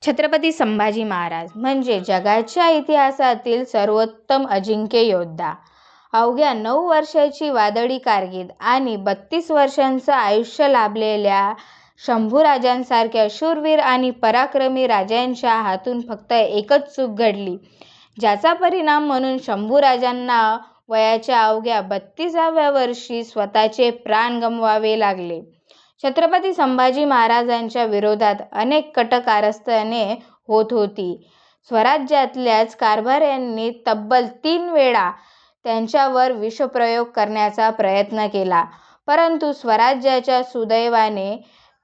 छत्रपती संभाजी महाराज म्हणजे जगाच्या इतिहासातील सर्वोत्तम अजिंक्य योद्धा. अवघ्या 9 वर्षाची वादळी कारकीर्द आणि 32 वर्षांचं आयुष्य लाभलेल्या शंभूराजांसारख्या शूरवीर आणि पराक्रमी राजांच्या हातून फक्त एकच चूक घडली, ज्याचा परिणाम म्हणून शंभूराजांना वयाच्या अवघ्या 32व्या वर्षी स्वतःचे प्राण गमवावे लागले. छत्रपती संभाजी महाराजांच्या विरोधात अनेक कट कारस्थाने होत होती. स्वराज्यातल्याच कारभाऱ्यांनी तब्बल 3 वेळा त्यांच्यावर विषप्रयोग करण्याचा प्रयत्न केला, परंतु स्वराज्याच्या सुदैवाने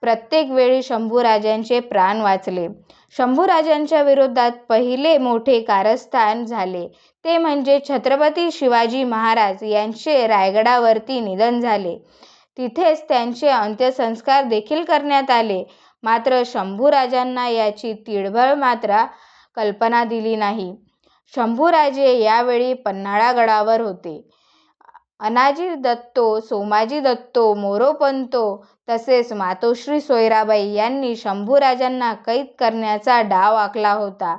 प्रत्येक वेळी शंभूराजांचे प्राण वाचले. शंभूराजांच्या विरोधात पहिले मोठे कारस्थान झाले ते म्हणजे छत्रपती शिवाजी महाराज यांचे रायगडावरती निधन झाले. तिथेच त्यांचे अंत्यसंस्कार देखील करण्यात आले. मात्र शंभूराजांना याची तिळभर मात्र कल्पना दिली नाही. शंभूराजे यावेळी पन्हाळगडावर होते. अनाजी दत्तो, सोमाजी दत्तो, मोरोपंतो तसेच मातोश्री सोयराबाई यांनी शंभूराजांना कैद करण्याचा डाव आखला होता.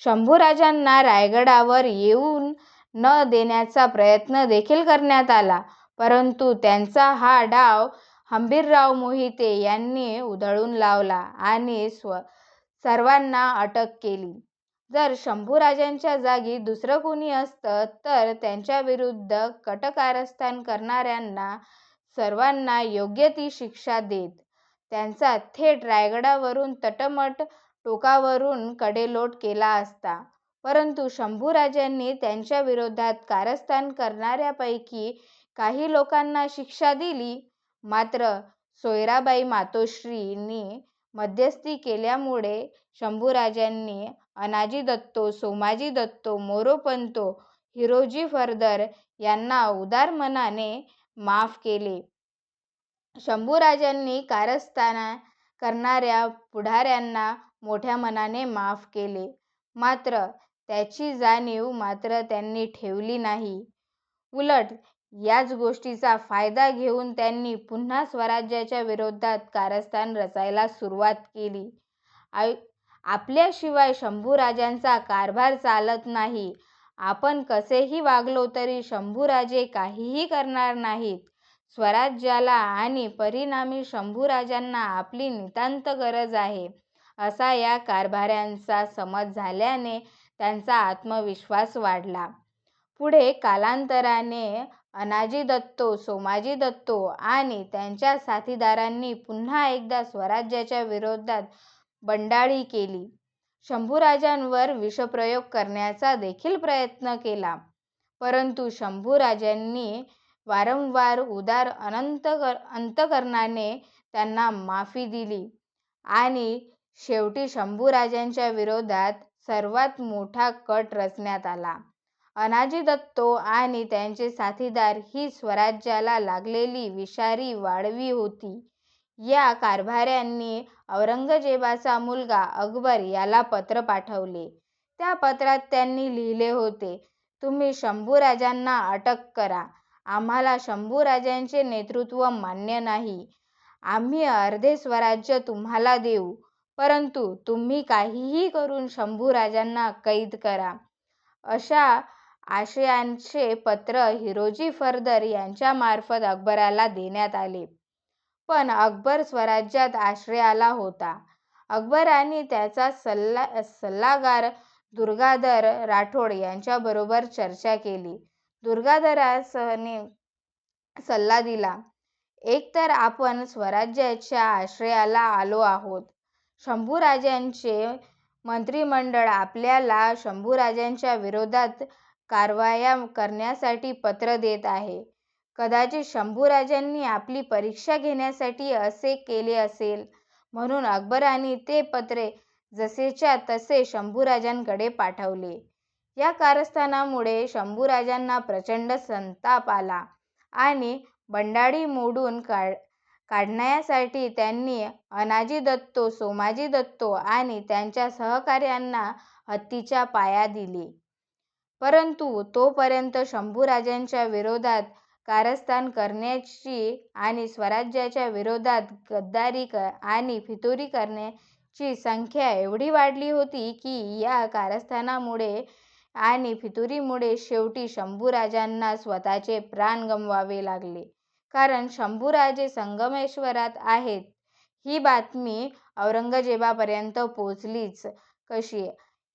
शंभूराजांना रायगडावर येऊन न देण्याचा प्रयत्न देखील करण्यात आला, परंतु त्यांचा हा डाव हंबीरराव मोहिते यांनी उधळून लावला आणि सर्वांना अटक केली. जर शंभूराजांच्या जागी दुसरं कुणी असतं तर त्यांच्याविरुद्ध कटकारस्थान करणाऱ्यांना सर्वांना योग्य ती शिक्षा देत त्यांचा थेट रायगडावरून तटमट टोकावरून कडेलोट केला असता. परंतु शंभूराजांनी त्यांच्या विरोधात कारस्थान करणाऱ्यापैकी काही लोकांना शिक्षा दिली. मात्र सोयराबाई मातोश्रींनी मध्यस्थी केल्यामुळे शंभूराजांनी अनाजी दत्तो, सोमाजी दत्तो, मोरोपंतो, हिरोजी फर्दर यांना उदार मनाने माफ केले. शंभूराजांनी कारस्थान करणाऱ्या पुढाऱ्यांना मोठ्या मनाने माफ केले. मात्र त्याची जाणीव मात्र त्यांनी ठेवली नाही. उलट याच गोष्टीचा फायदा घेऊन त्यांनी पुन्हा स्वराज्याच्या विरोधात कारस्थान रचायला सुरुवात केली. आपल्याशिवाय शंभूराजांचा कारभार चालत नाही. आपण कसेही वागलो तरी शंभूराजे काहीही करणार नाहीत. स्वराज्याला आणि परिणामी शंभूराजांना आपली नितांत गरज आहे, असा या कारभाऱ्यांचा समज झाल्याने त्यांचा आत्मविश्वास वाढला. पुढे कालांतराने अनाजी दत्तो, सोमाजी दत्तो आणि त्यांच्या साथीदारांनी पुन्हा एकदा स्वराज्याच्या विरोधात बंडाळी केली. शंभूराजांवर विषप्रयोग करण्याचा देखील प्रयत्न केला, परंतु शंभूराजांनी वारंवार उदार अंतकरणाने त्यांना माफी दिली आणि शेवटी शंभूराजांच्या विरोधात सर्वात मोठा कट रचण्यात आला. अनाजी दत्तो आणि त्यांचे साथीदार ही स्वराज्याला लागलेली विषारी वाळवी होती. या कारभाऱ्यांनी औरंगजेबाचा मुलगा अकबर याला पत्र पाठवले. त्या पत्रात त्यांनी लिहिले होते, तुम्ही शंभूराजांना अटक करा. आम्हाला शंभूराजांचे नेतृत्व मान्य नाही. आम्ही अर्धे स्वराज्य तुम्हाला देऊ, परंतु तुम्ही काहीही करून शंभूराजांना कैद करा. अशा आशयाचे पत्र हिरोजी फर्दर यांच्यामार्फत अकबराला देण्यात आले. पण अकबर स्वराज्यात आश्रयाला होता. अकबर आणि त्याचा सल्लागार दुर्गाधर राठोड यांच्याबरोबर चर्चा केली. दुर्गाधराने सल्ला दिला, एकतर आपण स्वराज्याच्या आश्रयाला आलो आहोत. शंभूराजांचे मंत्रिमंडळ आपल्याला शंभूराजांच्या विरोधात कारवाया करण्यासाठी पत्र देत आहे. कदाचित शंभूराजांनी आपली परीक्षा घेण्यासाठी असे केले असेल, म्हणून अकबराने ते पत्रे जसेच्या तसे शंभूराजांकडे पाठवले. या कारस्थानामुळे शंभूराजांना प्रचंड संताप आला आणि बंडाळी मोडून काढण्यासाठी त्यांनी अनाजी दत्तो, सोमाजी दत्तो आणि त्यांच्या सहकाऱ्यांना हत्तीच्या पाया दिले. परंतु तोपर्यंत शंभूराजांच्या विरोधात कारस्थान करण्याची आणि स्वराज्याच्या विरोधात गद्दारी आणि फितुरी करण्याची ची संख्या एवढी वाढली होती की या कारस्थानामुळे आणि फितुरीमुळे शेवटी शंभूराजांना स्वतःचे प्राण गमवावे लागले. कारण शंभूराजे संगमेश्वरात आहेत ही बातमी औरंगजेबापर्यंत पोचलीच कशी?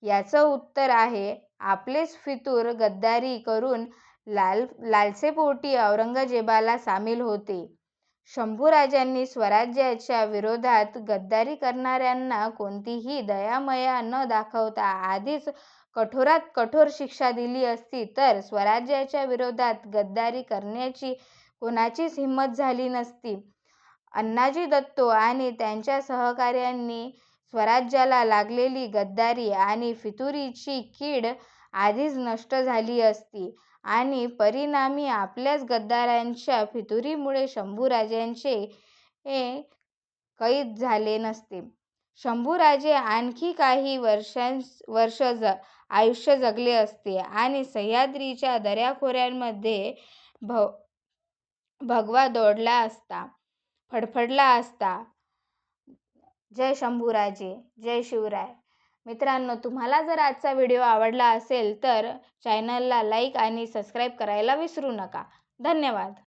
याचं उत्तर आहे, आपलेच फितूर गद्दारी करून लालसेपोटी औरंगजेबाला सामील होते. शंभूराजांनी स्वराज्याच्या विरोधात गद्दारी करणाऱ्यांना कोणतीही दयामया न दाखवता आधीच कठोरात कठोर शिक्षा दिली असती तर स्वराज्याच्या विरोधात गद्दारी करण्याची कोणाचीच हिंमत झाली नसती. अण्णाजी दत्तो आणि त्यांच्या सहकाऱ्यांनी स्वराज्याला लागलेली गद्दारी आणि फितुरीची कीड आधीच नष्ट झाली असती आणि परिणामी आपल्याच गद्दारांच्या फितुरीमुळे शंभूराजांचे कैद झाले नसते. शंभूराजे आणखी काही वर्ष आयुष्य जगले असते आणि सह्याद्रीच्या दऱ्याखोऱ्यांमध्ये भगवा दौडला असता, फडफडला असता. जय शंभूराजे, जय शिवराय. मित्रांनो, तुम्हाला जर आजचा व्हिडिओ आवडला असेल तर चॅनलला लाईक आणि सबस्क्राईब करायला विसरू नका. धन्यवाद.